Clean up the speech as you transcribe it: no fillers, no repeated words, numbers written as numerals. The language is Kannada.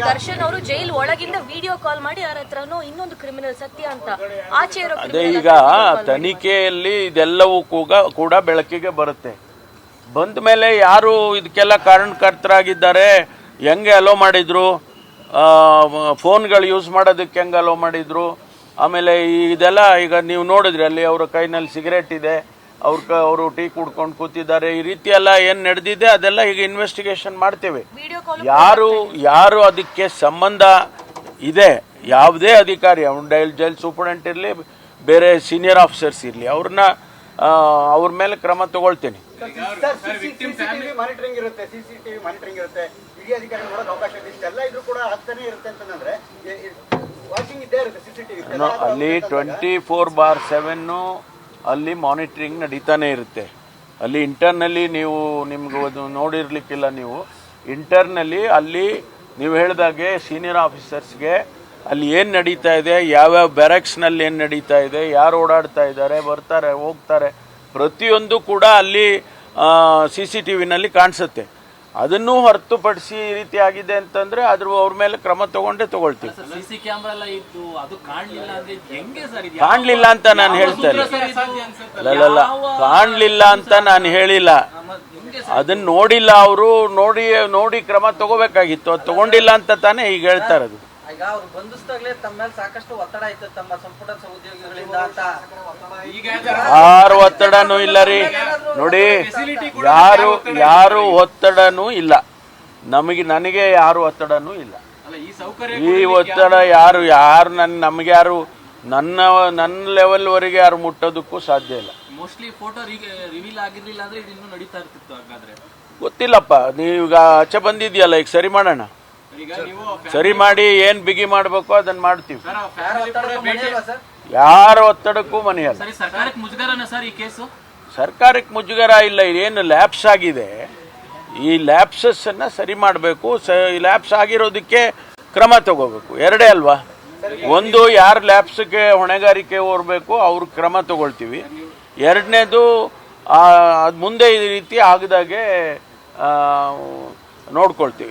ದರ್ಶನ್ ಅವರು ಜೈಲ್ ಒಳಗಿಂದ ವಿಡಿಯೋ ಕಾಲ್ ಮಾಡಿ ಯಾರ ಹತ್ರನೋ ಇನ್ನೊಂದು ಕ್ರಿಮಿನಲ್ ಸತ್ಯ ಅಂತ ಆಚೆ ಇರೋ ಅದೇ ಈಗ ತನಿಖೆಯಲ್ಲಿ ಇದೆಲ್ಲವೂ ಕೂಡ ಬೆಳಕಿಗೆ ಬರುತ್ತೆ. ಬಂದ ಮೇಲೆ ಯಾರು ಇದಕ್ಕೆಲ್ಲ ಕಾರಣಕರ್ತರಾಗಿದ್ದಾರೆ, ಹೆಂಗೆ ಅಲೋ ಮಾಡಿದ್ರು, ಫೋನ್ಗಳು ಯೂಸ್ ಮಾಡೋದಕ್ಕೆ ಹೆಂಗೆ ಅಲೋ ಮಾಡಿದ್ರು, ಆಮೇಲೆ ಇದೆಲ್ಲ ಈಗ ನೀವು ನೋಡಿದ್ರಿ ಅಲ್ಲಿ ಅವರ ಕೈನಲ್ಲಿ ಸಿಗರೇಟ್ ಇದೆ, ಅವರು ಟೀ ಕುಡ್ಕೊಂಡು ಕೂತಿದ್ದಾರೆ, ಈ ರೀತಿ ಎಲ್ಲ ಏನು ನಡೆದಿದೆ ಅದೆಲ್ಲ ಈಗ ಇನ್ವೆಸ್ಟಿಗೇಷನ್ ಮಾಡ್ತೇವೆ. ಯಾರು ಅದಕ್ಕೆ ಸಂಬಂಧ ಇದೆ, ಯಾವುದೇ ಅಧಿಕಾರಿ, ಅವ್ನು ಜೈಲ್ ಸೂಪರಿಂಟೆಂಡೆಂಟ್ ಇರಲಿ, ಬೇರೆ ಸೀನಿಯರ್ ಆಫೀಸರ್ಸ್ ಇರಲಿ, ಅವ್ರ ಮೇಲೆ ಕ್ರಮ ತಗೊಳ್ತೇನೆ. ಮಾನಿಟರಿಂಗ್ ಇರುತ್ತೆ, ಸಿಸಿಟಿವಿ ಮಾನಿಟರಿಂಗ್ ಇರುತ್ತೆ, ಹಿರಿಯ ಅಧಿಕಾರಿ ನೋಡೋಕೆ ಅವಕಾಶ ಇದೆ, ಇಷ್ಟೆಲ್ಲ ಇದ್ರೂ ಕೂಡ ಆಗ್ತಾನೆ ಇರುತ್ತೆ ಅಂತಂದ್ರೆ ವಾಚಿಂಗ್ ಇದ್ದೇ ಇರುತ್ತೆ ಸಿಸಿಟಿವಿ ಅಲ್ಲಿ 24/7 ಅಲ್ಲಿ ಮಾನಿಟರಿಂಗ್ ನಡೀತಾನೆ ಇರುತ್ತೆ. ಅಲ್ಲಿ ಇಂಟರ್ನಲ್ಲಿ ನಿಮ್ಗೆ ನೋಡಿರ್ಲಿಕ್ಕಿಲ್ಲ, ನೀವು ಇಂಟರ್ನಲ್ಲಿ ಅಲ್ಲಿ ನೀವು ಹೇಳಿದಾಗೆ ಸೀನಿಯರ್ ಆಫೀಸರ್ಸ್ಗೆ ಅಲ್ಲಿ ಏನು ನಡೀತಾ ಇದೆ, ಯಾವ್ಯಾವ ಬ್ಯಾರಕ್ಸ್ನಲ್ಲಿ ಏನು ನಡೀತಾ ಇದೆ, ಯಾರು ಓಡಾಡ್ತಾ ಇದ್ದಾರೆ, ಬರ್ತಾರೆ ಹೋಗ್ತಾರೆ, ಪ್ರತಿಯೊಂದು ಕೂಡ ಅಲ್ಲಿ CCTVನಲ್ಲಿ ಕಾಣಿಸುತ್ತೆ. ಅದನ್ನು ಹೊರತುಪಡಿಸಿ ಈ ರೀತಿ ಆಗಿದೆ ಅಂತಂದ್ರೆ ಅವ್ರ ಮೇಲೆ ಕ್ರಮ ತಗೊಳ್ತೀವಿ. ಕಾಣ್ಲಿಲ್ಲ ಅಂತ ನಾನು ಹೇಳ್ತಾ ಇಲ್ಲ, ಕಾಣ್ಲಿಲ್ಲ ಅಂತ ನಾನು ಹೇಳಿಲ್ಲ. ಅದನ್ನ ನೋಡಿಲ್ಲ, ಅವರು ನೋಡಿ ಕ್ರಮ ತಗೋಬೇಕಾಗಿತ್ತು, ಅದು ತಗೊಂಡಿಲ್ಲ ಅಂತ ತಾನೇ ಈಗ ಹೇಳ್ತಾ ಇರೋದು. ಈಗ ಅವ್ರು ಬಂಧಿಸಿದಾಗಲೇ ತಮ್ಮ ಮೇಲೆ ಸಾಕಷ್ಟು ಒತ್ತಡ ಇತ್ತು ತಮ್ಮ ಸಂಪುಟ ಸಹೋದ್ಯೋಗಿಗಳಿಂದ ಅಂತ. ಯಾರು ಒತ್ತಡನೂ ಇಲ್ಲ ರೀ, ನೋಡಿ, ಯಾರು ಒತ್ತಡನೂ ಇಲ್ಲ, ನನಗೆ ಯಾರು ಒತ್ತಡನೂ ಇಲ್ಲ. ಈ ಒತ್ತಡ ಯಾರು ನಮ್ಗೆ ಯಾರು ನನ್ನ ಲೆವೆಲ್ ವರೆಗೆ ಯಾರು ಮುಟ್ಟೋದಕ್ಕೂ ಸಾಧ್ಯ ಇಲ್ಲ. ಮೋಸ್ಟ್ಲಿ ಫೋಟೋ ರಿವೀಲ್ ಆಗಿರ್ಲಿಲ್ಲ ಅಂದ್ರೆ ಇದು ಇನ್ನೂ ನಡೀತಾ ಇರ್ತಿತ್ತು. ಹಾಗಾದ್ರೆ ಗೊತ್ತಿಲ್ಲಪ್ಪ, ನೀವೀಗ ಆಚೆ ಬಂದಿದ್ಯಲ್ಲ, ಈಗ ಸರಿ ಮಾಡೋಣ, ಸರಿ ಮಾಡಿ ಏನ್ ಬಿಗಿ ಮಾಡ್ಬೇಕು ಅದನ್ನ ಮಾಡ್ತೀವಿ. ಯಾರ ಒತ್ತಡಕ್ಕೂ ಮನೆಯಲ್ಲ. ಸರ್ಕಾರಕ್ಕೆ ಮುಜುಗರನ ಸರ್ ಈ ಕೇಸು? ಸರ್ಕಾರಕ್ಕೆ ಮುಜುಗರ ಇಲ್ಲ, ಏನು ಲ್ಯಾಪ್ಸ್ ಆಗಿದೆ, ಈ ಲ್ಯಾಪ್ಸಸ್ ಅನ್ನ ಸರಿ ಮಾಡಬೇಕು. ಲ್ಯಾಪ್ಸ್ ಆಗಿರೋದಕ್ಕೆ ಕ್ರಮ ತಗೋಬೇಕು, ಎರಡೇ ಅಲ್ವಾ. ಒಂದು, ಯಾರು ಲ್ಯಾಪ್ಸ್ಗೆ ಹೊಣೆಗಾರಿಕೆ ಹೊರಬೇಕು ಅವ್ರ ಕ್ರಮ ತಗೊಳ್ತೀವಿ. ಎರಡನೇದು, ಮುಂದೆ ಈ ರೀತಿ ಆಗದಾಗೆ ನೋಡ್ಕೊಳ್ತೀವಿ.